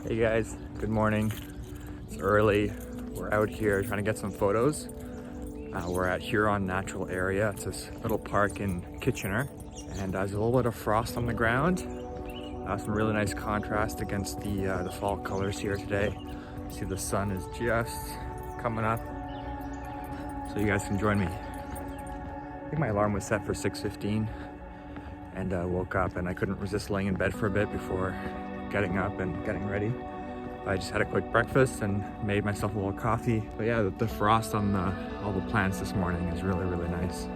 Hey guys, good morning. It's early. We're out here trying to get some photos. We're at Huron Natural Area. It's this little park in Kitchener. And there's a little bit of frost on the ground. Some really nice contrast against the fall colors here today. See, the sun is just coming up. So you guys can join me. I think my alarm was set for 6:15 and woke up, and I couldn't resist laying in bed for a bit before getting up and getting ready. I just had a quick breakfast and made myself a little coffee. But yeah, the frost on all the plants this morning is really, really nice.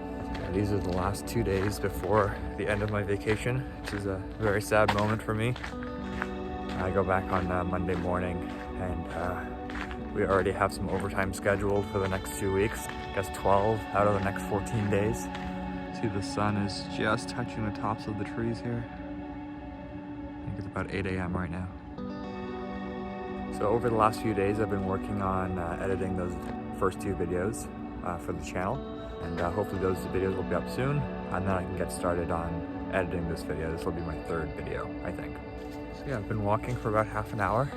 These are the last 2 days before the end of my vacation, which is a very sad moment for me. I go back on Monday morning, and we already have some overtime scheduled for the next 2 weeks. I guess 12 out of the next 14 days. See, the sun is just touching the tops of the trees here. I think it's about 8 a.m. right now. So over the last few days, I've been working on editing those first 2 videos for the channel. And hopefully those videos will be up soon. And then I can get started on editing this video. This will be my 3rd video, I think. So yeah, I've been walking for about half an hour.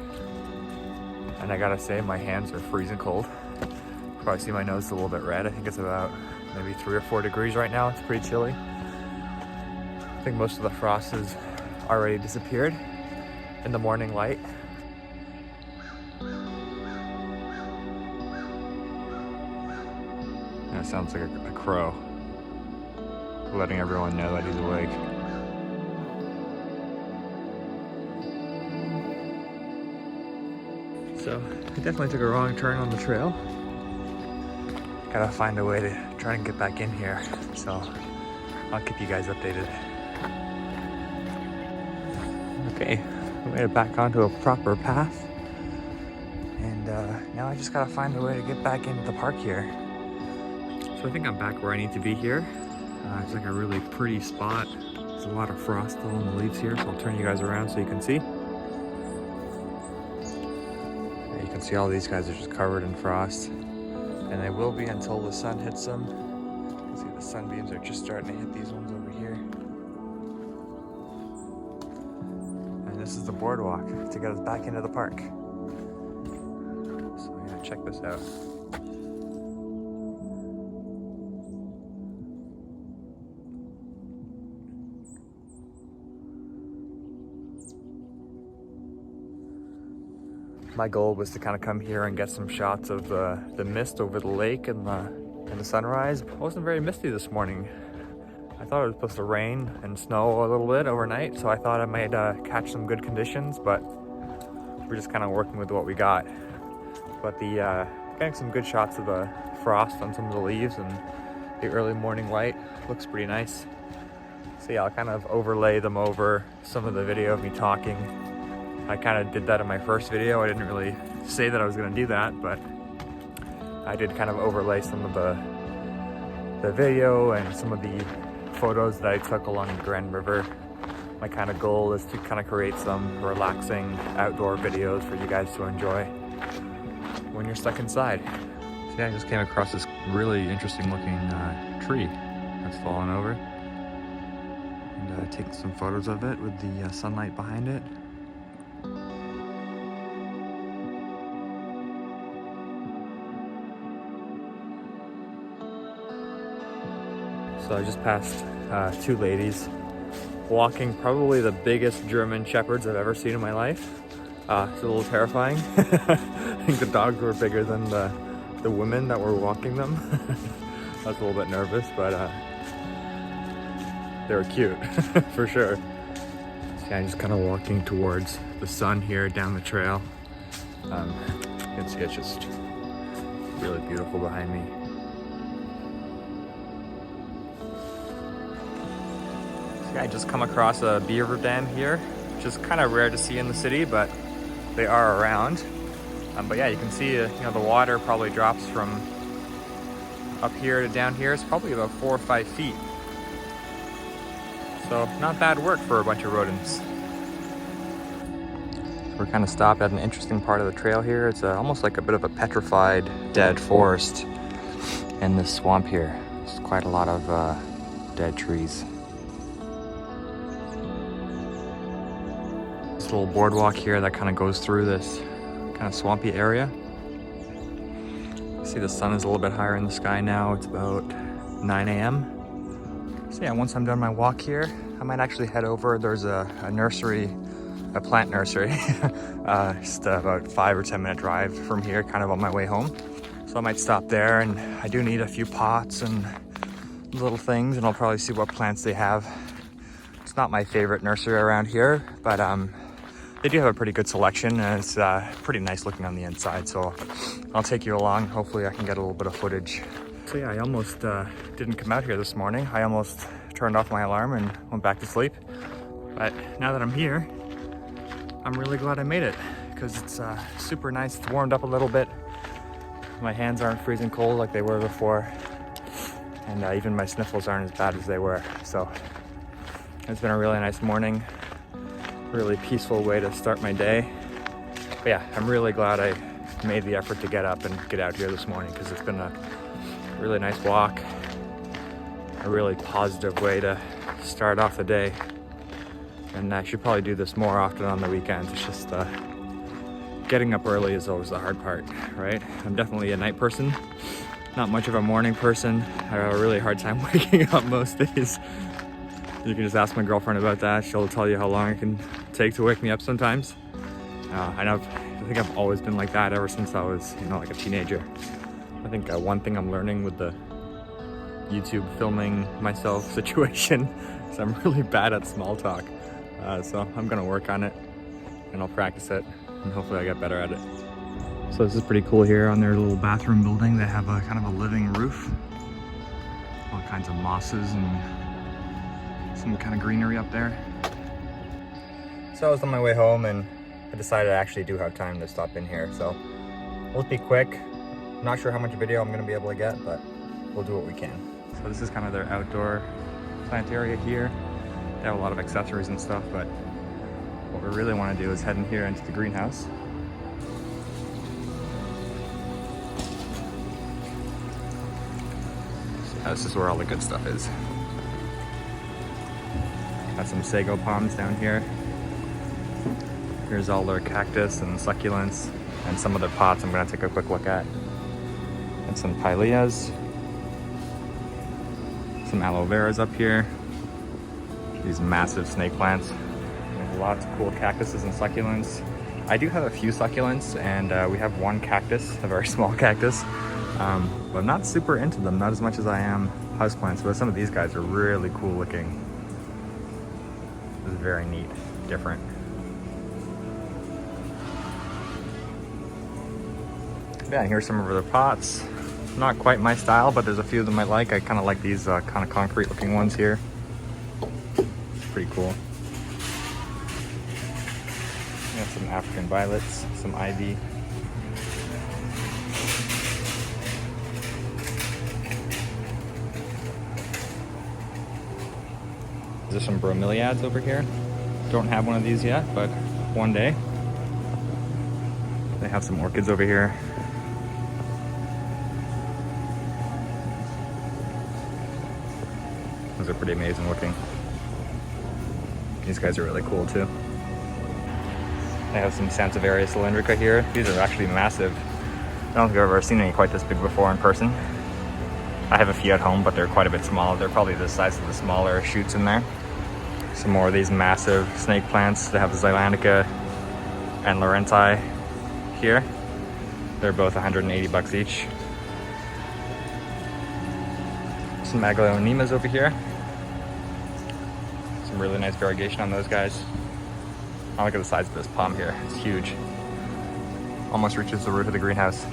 And I gotta say, my hands are freezing cold. You can probably see my nose is a little bit red. I think it's about maybe 3 or 4 degrees right now. It's pretty chilly. I think most of the frost has already disappeared in the morning light. That sounds like a crow, letting everyone know that he's awake. So I definitely took a wrong turn on the trail. Gotta find a way to try and get back in here, so I'll keep you guys updated. Okay, we made it back onto a proper path, and now I just gotta find a way to get back into the park here. So I think I'm back where I need to be here. It's like a really pretty spot. There's a lot of frost still on the leaves here, so I'll turn you guys around so you can see. You can see all these guys are just covered in frost. And they will be until the sun hits them. You can see the sunbeams are just starting to hit these ones over here. And this is the boardwalk to get us back into the park. So yeah, check this out. My goal was to kind of come here and get some shots of the mist over the lake and the sunrise. It wasn't very misty this morning. I thought it was supposed to rain and snow a little bit overnight, so I thought I might catch some good conditions, but we're just kind of working with what we got. But getting some good shots of the frost on some of the leaves and the early morning light looks pretty nice. So yeah, I'll kind of overlay them over some of the video of me talking. I kind of did that in my first video. I didn't really say that I was going to do that, but I did kind of overlay some of the video and some of the photos that I took along the Grand River. My kind of goal is to kind of create some relaxing outdoor videos for you guys to enjoy when you're stuck inside. So yeah, I just came across this really interesting looking tree that's fallen over, and taking some photos of it with the sunlight behind it. So I just passed 2 ladies walking probably the biggest German Shepherds I've ever seen in my life. It's a little terrifying. I think the dogs were bigger than the women that were walking them. I was a little bit nervous, but they were cute for sure. So yeah, I'm just kind of walking towards the sun here down the trail. You can see it's just really beautiful behind me. Yeah, I just come across a beaver den here, which is kind of rare to see in the city, but they are around. But yeah, you can see the water probably drops from up here to down here. It's probably about 4 or 5 feet. So not bad work for a bunch of rodents. We're kind of stopped at an interesting part of the trail here. It's almost like a bit of a petrified dead forest in this swamp here. There's quite a lot of dead trees. little boardwalk here that kind of goes through this kind of swampy area. See the sun is a little bit higher in the sky now. It's about 9 a.m. So yeah, once I'm done my walk here, I might actually head over. There's a nursery, a plant nursery, just about 5 or 10 minute drive from here, kind of on my way home. So I might stop there, and I do need a few pots and little things, and I'll probably see what plants they have. It's not my favorite nursery around here, but they do have a pretty good selection, and it's pretty nice looking on the inside. So I'll take you along. Hopefully I can get a little bit of footage. So yeah, I almost didn't come out here this morning. I almost turned off my alarm and went back to sleep. But now that I'm here, I'm really glad I made it, because it's super nice. It's warmed up a little bit. My hands aren't freezing cold like they were before. And even my sniffles aren't as bad as they were. So it's been a really nice morning. Really peaceful way to start my day. But yeah, I'm really glad I made the effort to get up and get out here this morning, because it's been a really nice walk, a really positive way to start off the day. And I should probably do this more often on the weekends. It's just getting up early is always the hard part, right? I'm definitely a night person, not much of a morning person. I have a really hard time waking up most days. You can just ask my girlfriend about that. She'll tell you how long it can take to wake me up sometimes. I think I've always been like that ever since I was, like a teenager. I think one thing I'm learning with the YouTube filming myself situation is I'm really bad at small talk. So I'm gonna work on it, and I'll practice it, and hopefully I get better at it. So this is pretty cool here on their little bathroom building. They have a kind of a living roof. All kinds of mosses and some kind of greenery up there. So I was on my way home, and I decided I actually do have time to stop in here. So we'll be quick. I'm not sure how much video I'm going to be able to get, but we'll do what we can. So this is kind of their outdoor plant area here. They have a lot of accessories and stuff, but what we really want to do is head in here into the greenhouse. So this is where all the good stuff is. Got some sago palms down here. Here's all their cactus and succulents, and some of their pots I'm going to take a quick look at. And some pileas. Some aloe veras up here. These massive snake plants. There's lots of cool cactuses and succulents. I do have a few succulents, and we have one cactus, a very small cactus. But I'm not super into them, not as much as I am houseplants, but some of these guys are really cool looking. This is very neat, different. Yeah, here's some of their pots. Not quite my style, but there's a few of them I like. I kind of like these kind of concrete looking ones here. Pretty cool. Got some African violets, some ivy. There's some bromeliads over here. Don't have one of these yet, but one day. They have some orchids over here. Those are pretty amazing looking. These guys are really cool too. I have some Sansevieria cylindrica here. These are actually massive. I don't think I've ever seen any quite this big before in person. I have a few at home, but they're quite a bit smaller. They're probably the size of the smaller shoots in there. Some more of these massive snake plants. They have the Zylandica and Laurenti here. They're both 180 bucks each. Some Aglaonemas over here. Some really nice variegation on those guys. I look at the size of this palm here. It's huge. Almost reaches the roof of the greenhouse.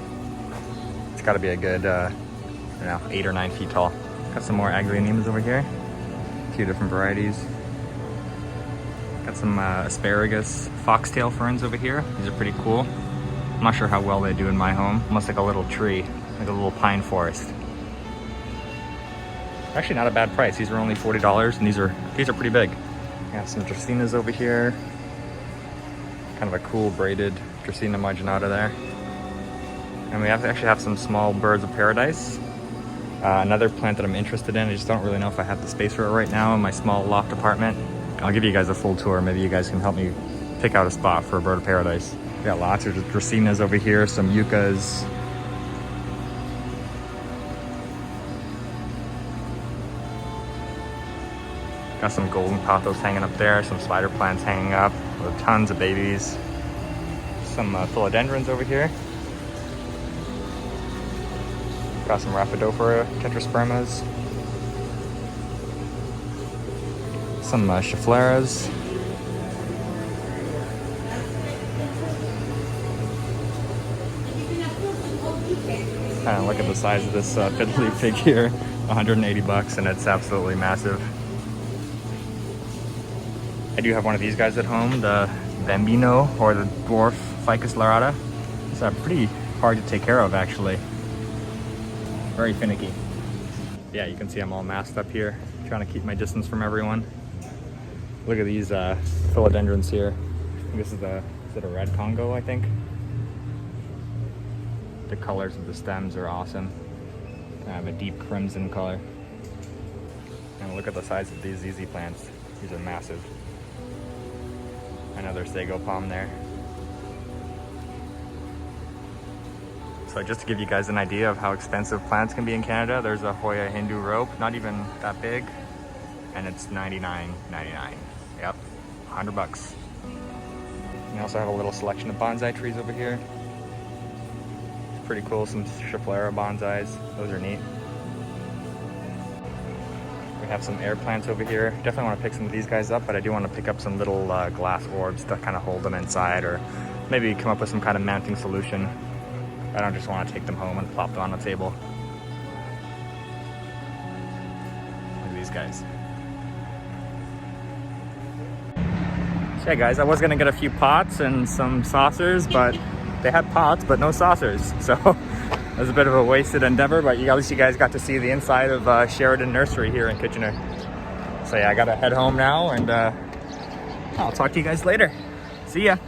It's got to be a good, 8 or 9 feet tall. Got some more Aglaonemas over here. A few different varieties. Got some asparagus foxtail ferns over here. These are pretty cool. I'm not sure how well they do in my home. Almost like a little tree, like a little pine forest. Actually not a bad price. These are only $40, and these are pretty big. Got some Dracaenas over here. Kind of a cool braided Dracaena marginata there. And we actually have some small birds of paradise. Another plant that I'm interested in. I just don't really know if I have the space for it right now in my small loft apartment. I'll give you guys a full tour. Maybe you guys can help me pick out a spot for a bird of paradise. We got lots of dracaenas over here, some yuccas. Got some golden pothos hanging up there, some spider plants hanging up with tons of babies. Some philodendrons over here. Got some Rhaphidophora tetraspermas. Some Scheffleras. And look at the size of this fiddly pig here. 180 bucks, and it's absolutely massive. I do have one of these guys at home, the Bambino, or the dwarf Ficus lyrata. It's pretty hard to take care of, actually. Very finicky. Yeah, you can see I'm all masked up here, trying to keep my distance from everyone. Look at these philodendrons here. This is is it a red Congo, I think? The colors of the stems are awesome. I have a deep crimson color. And look at the size of these ZZ plants. These are massive. Another sago palm there. So just to give you guys an idea of how expensive plants can be in Canada, there's a Hoya Hindu rope, not even that big, and it's $99.99. Yep, 100 bucks. We also have a little selection of bonsai trees over here. It's pretty cool, some Schefflera bonsais, those are neat. We have some air plants over here. Definitely want to pick some of these guys up, but I do want to pick up some little glass orbs to kind of hold them inside, or maybe come up with some kind of mounting solution. I don't just want to take them home and plop them on the table. Look at these guys. So yeah guys, I was going to get a few pots and some saucers, but they had pots but no saucers. So it was a bit of a wasted endeavor, but at least you guys got to see the inside of Sheridan Nursery here in Kitchener. So yeah, I got to head home now, and I'll talk to you guys later. See ya.